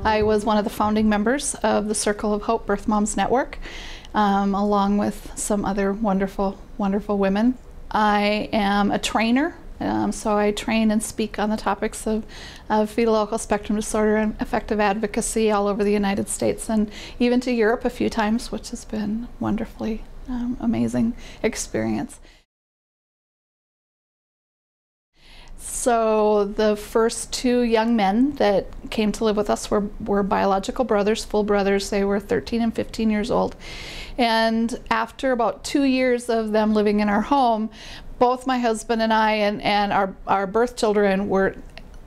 I was one of the founding members of the Circle of Hope Birth Moms Network, along with some other wonderful, wonderful women. I am a trainer, so I train and speak on the topics of fetal alcohol spectrum disorder and effective advocacy all over the United States and even to Europe a few times, which has been wonderfully amazing experience. So the first two young men that came to live with us were biological brothers, full brothers. They were 13 and 15 years old. And after about 2 years of them living in our home, both my husband and I and our birth children were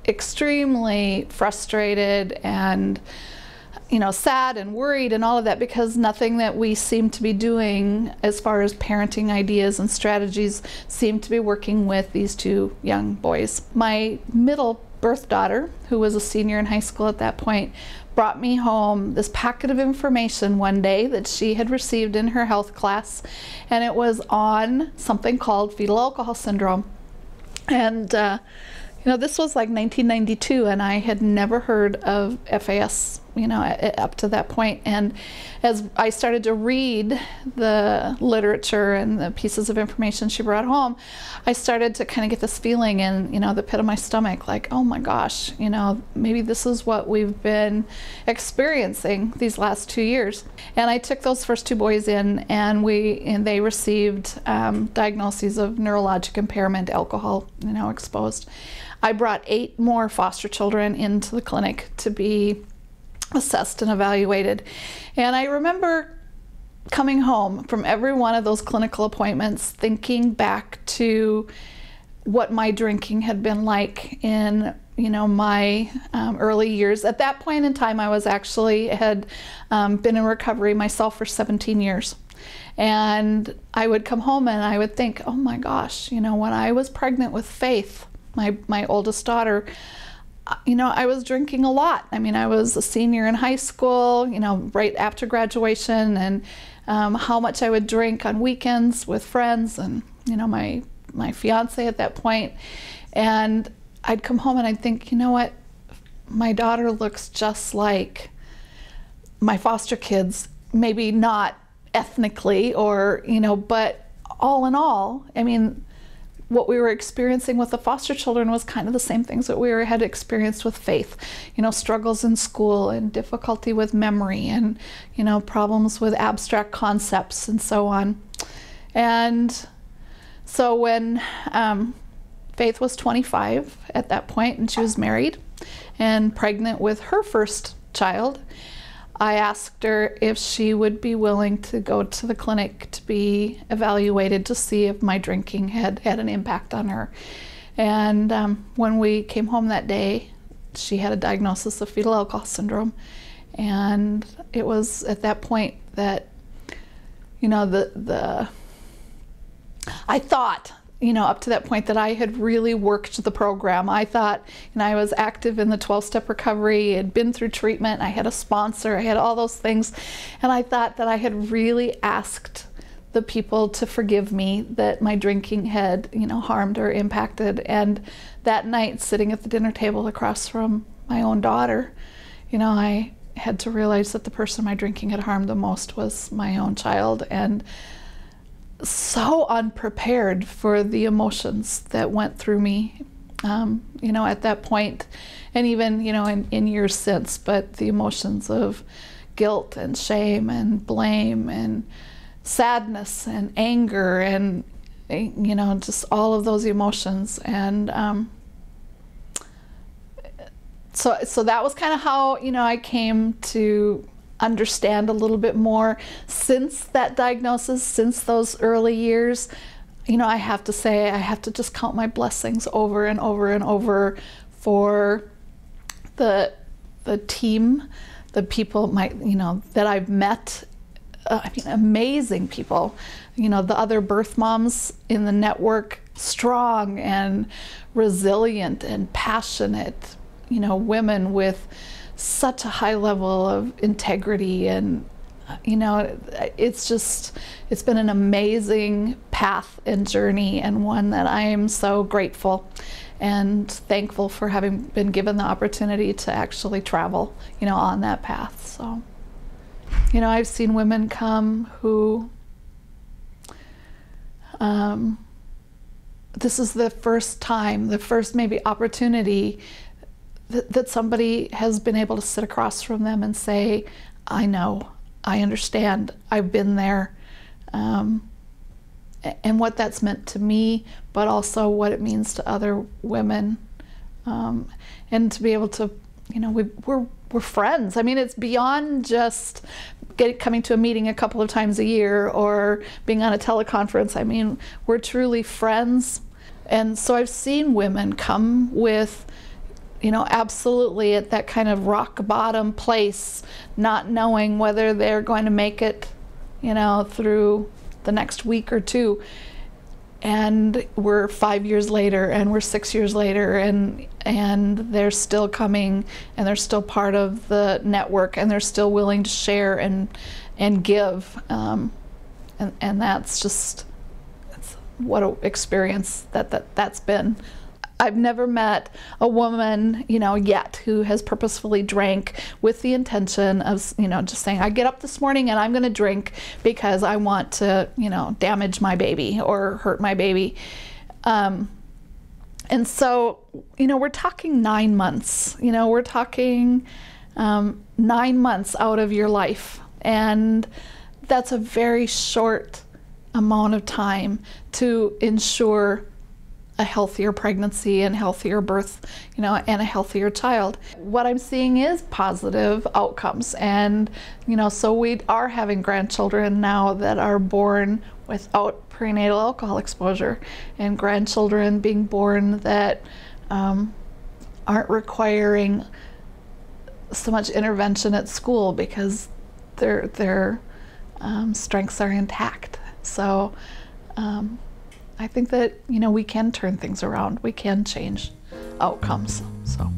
extremely frustrated and sad and worried and all of that, because nothing that we seemed to be doing as far as parenting ideas and strategies seemed to be working with these two young boys. My middle birth daughter, who was a senior in high school at that point, brought me home this packet of information one day that she had received in her health class, and it was on something called fetal alcohol syndrome. And this was like 1992, and I had never heard of FAS, up to that point. And as I started to read the literature and the pieces of information she brought home, I started to kind of get this feeling in, the pit of my stomach, like, oh my gosh, maybe this is what we've been experiencing these last 2 years. And I took those first two boys in, and they received diagnoses of neurologic impairment, alcohol, exposed. I brought 8 more foster children into the clinic to be assessed and evaluated. And I remember coming home from every one of those clinical appointments thinking back to what my drinking had been like in my early years. At that point in time, I had been in recovery myself for 17 years. And I would come home and I would think, oh my gosh, when I was pregnant with Faith, my oldest daughter, I was drinking a lot. I was a senior in high school, right after graduation, and how much I would drink on weekends with friends and, my fiance at that point. And I'd come home and I'd think, what? My daughter looks just like my foster kids, maybe not ethnically or, but all in all, what we were experiencing with the foster children was kind of the same things that we had experienced with Faith. Struggles in school and difficulty with memory and, problems with abstract concepts and so on. And so when Faith was 25 at that point, and she was married and pregnant with her first child, I asked her if she would be willing to go to the clinic to be evaluated to see if my drinking had an impact on her. And when we came home that day, she had a diagnosis of fetal alcohol syndrome. And it was at that point that, I thought, up to that point that I had really worked the program. I thought, I was active in the 12-step recovery, had been through treatment, I had a sponsor, I had all those things, and I thought that I had really asked the people to forgive me that my drinking had, harmed or impacted. And that night, sitting at the dinner table across from my own daughter, I had to realize that the person my drinking had harmed the most was my own child, and so unprepared for the emotions that went through me, at that point, and even, in years since, but the emotions of guilt and shame and blame and sadness and anger and, just all of those emotions. And so that was kind of how, I came to understand a little bit more since that diagnosis, since those early years. I have to say, I have to just count my blessings over and over and over for the team, the people that I've met. Amazing people. The other birth moms in the network, strong and resilient and passionate, women with such a high level of integrity, and it's been an amazing path and journey, and one that I am so grateful and thankful for having been given the opportunity to actually travel, on that path. So, I've seen women come who, this is the first time, the first maybe opportunity that somebody has been able to sit across from them and say, I know, I understand, I've been there, and what that's meant to me, but also what it means to other women, and to be able to, we're friends. I mean, it's beyond just coming to a meeting a couple of times a year or being on a teleconference. I mean, we're truly friends. And so I've seen women come with, absolutely at that kind of rock bottom place, not knowing whether they're going to make it, through the next week or two. And we're 5 years later, and we're 6 years later, and they're still coming, and they're still part of the network, and they're still willing to share and give. And that's just, what an experience that's been. I've never met a woman, yet who has purposefully drank with the intention of, just saying, I get up this morning and I'm going to drink because I want to, damage my baby or hurt my baby. And so, we're talking 9 months, we're talking 9 months out of your life. And that's a very short amount of time to ensure a healthier pregnancy and healthier birth, and a healthier child. What I'm seeing is positive outcomes, and so we are having grandchildren now that are born without prenatal alcohol exposure, and grandchildren being born that aren't requiring so much intervention at school because their strengths are intact. So I think that, we can turn things around. We can change outcomes. So.